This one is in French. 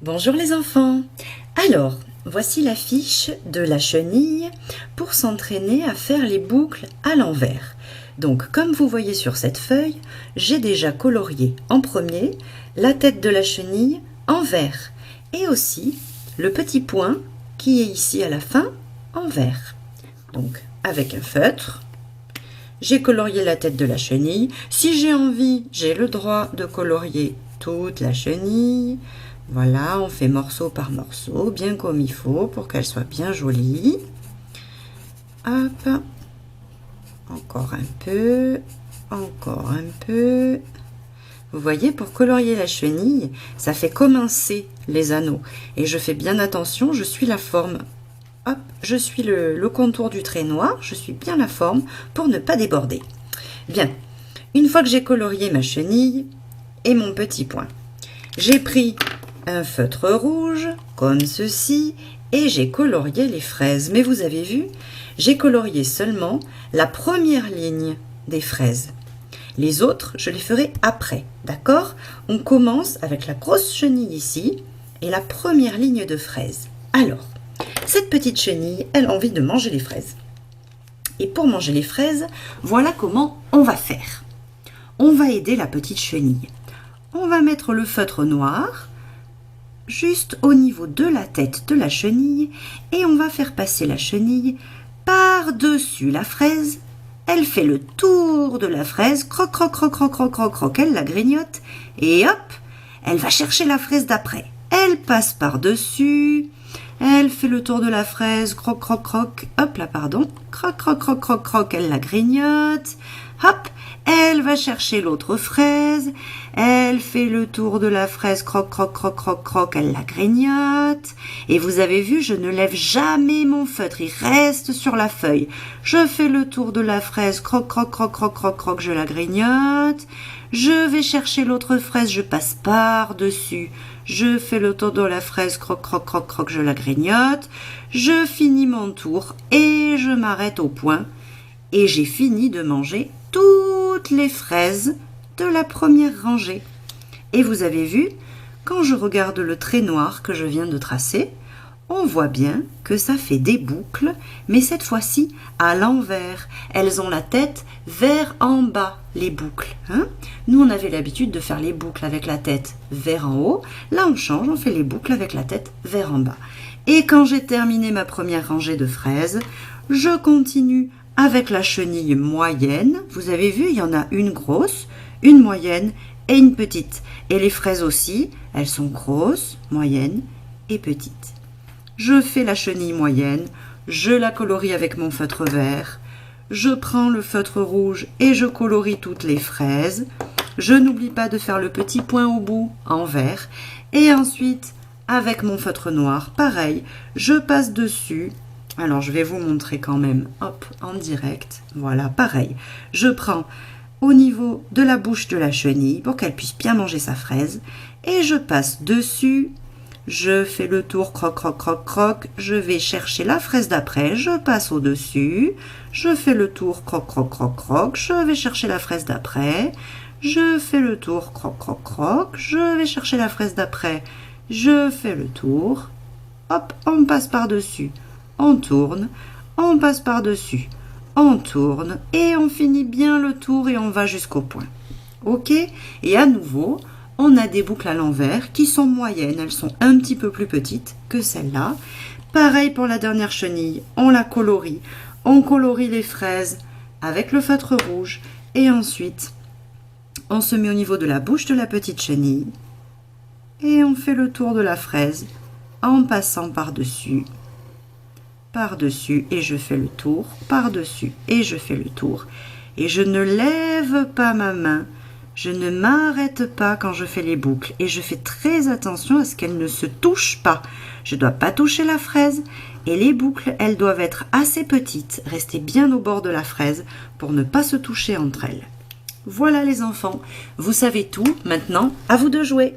Bonjour les enfants. Alors, voici la fiche de la chenille pour s'entraîner à faire les boucles à l'envers. Donc, comme vous voyez sur cette feuille, j'ai déjà colorié en premier la tête de la chenille en vert et aussi le petit point qui est ici à la fin en vert. Donc, avec un feutre, j'ai colorié la tête de la chenille. Si j'ai envie, j'ai le droit de colorier toute la chenille. Voilà, on fait morceau par morceau, bien comme il faut, pour qu'elle soit bien jolie. Hop, encore un peu, encore un peu. Vous voyez, pour colorier la chenille, ça fait commencer les anneaux. Et je fais bien attention, je suis la forme. Hop, je suis le contour du trait noir, je suis bien la forme pour ne pas déborder. Bien, une fois que j'ai colorié ma chenille et mon petit point, j'ai pris un feutre rouge, comme ceci, et j'ai colorié les fraises. Mais vous avez vu, j'ai colorié seulement la première ligne des fraises. Les autres, je les ferai après, d'accord? On commence avec la grosse chenille ici, et la première ligne de fraises. Alors, cette petite chenille, elle a envie de manger les fraises. Et pour manger les fraises, voilà comment on va faire. On va aider la petite chenille. On va mettre le feutre noir juste au niveau de la tête de la chenille et on va faire passer la chenille par-dessus la fraise. Elle fait le tour de la fraise, croc, croc, croc, croc, croc, croc, croc, elle la grignote et hop, elle va chercher la fraise d'après. Elle passe par-dessus, elle fait le tour de la fraise, croc, croc, croc, hop là, pardon, croc, croc, croc, croc, croc, elle la grignote, hop, elle va chercher l'autre fraise, elle fait le tour de la fraise, croc, croc, croc, croc, croc, elle la grignote. Et vous avez vu, je ne lève jamais mon feutre, il reste sur la feuille. Je fais le tour de la fraise, croc, croc, croc, croc, croc, croc, je la grignote. Je vais chercher l'autre fraise, je passe par-dessus. Je fais le tour de la fraise, croc, croc, croc, croc, je la grignote. Je finis mon tour et je m'arrête au point. Et j'ai fini de manger toutes les fraises de la première rangée. Et vous avez vu, quand je regarde le trait noir que je viens de tracer, on voit bien que ça fait des boucles, mais cette fois-ci à l'envers. Elles ont la tête vers en bas, les boucles. Nous, on avait l'habitude de faire les boucles avec la tête vers en haut. Là, on change, on fait les boucles avec la tête vers en bas. Et quand j'ai terminé ma première rangée de fraises, je continue avec la chenille moyenne. Vous avez vu, il y en a une grosse, une moyenne et une petite. Et les fraises aussi, elles sont grosses, moyennes et petites. Je fais la chenille moyenne, je la colorie avec mon feutre vert. Je prends le feutre rouge et je colorie toutes les fraises. Je n'oublie pas de faire le petit point au bout en vert. Et ensuite, avec mon feutre noir, pareil, je passe dessus. Alors, je vais vous montrer quand même, hop, en direct. Voilà, pareil. Je prends au niveau de la bouche de la chenille pour qu'elle puisse bien manger sa fraise. Et je passe dessus. Je fais le tour, croc, croc, croc, croc. Je vais chercher la fraise d'après. Je passe au-dessus. Je fais le tour, croc, croc, croc, croc. Je vais chercher la fraise d'après. Je fais le tour, croc, croc, croc. Je vais chercher la fraise d'après. Je fais le tour. Hop, on passe par-dessus. On tourne, on passe par-dessus, on tourne et on finit bien le tour et on va jusqu'au point. Ok? Et à nouveau, on a des boucles à l'envers qui sont moyennes, elles sont un petit peu plus petites que celle-là. Pareil pour la dernière chenille, on la colorie. On colorie les fraises avec le feutre rouge et ensuite, on se met au niveau de la bouche de la petite chenille et on fait le tour de la fraise en passant par-dessus. Par-dessus et je fais le tour, par-dessus et je fais le tour. Et je ne lève pas ma main, je ne m'arrête pas quand je fais les boucles et je fais très attention à ce qu'elles ne se touchent pas. Je ne dois pas toucher la fraise et les boucles, elles doivent être assez petites, rester bien au bord de la fraise pour ne pas se toucher entre elles. Voilà les enfants, vous savez tout, maintenant à vous de jouer.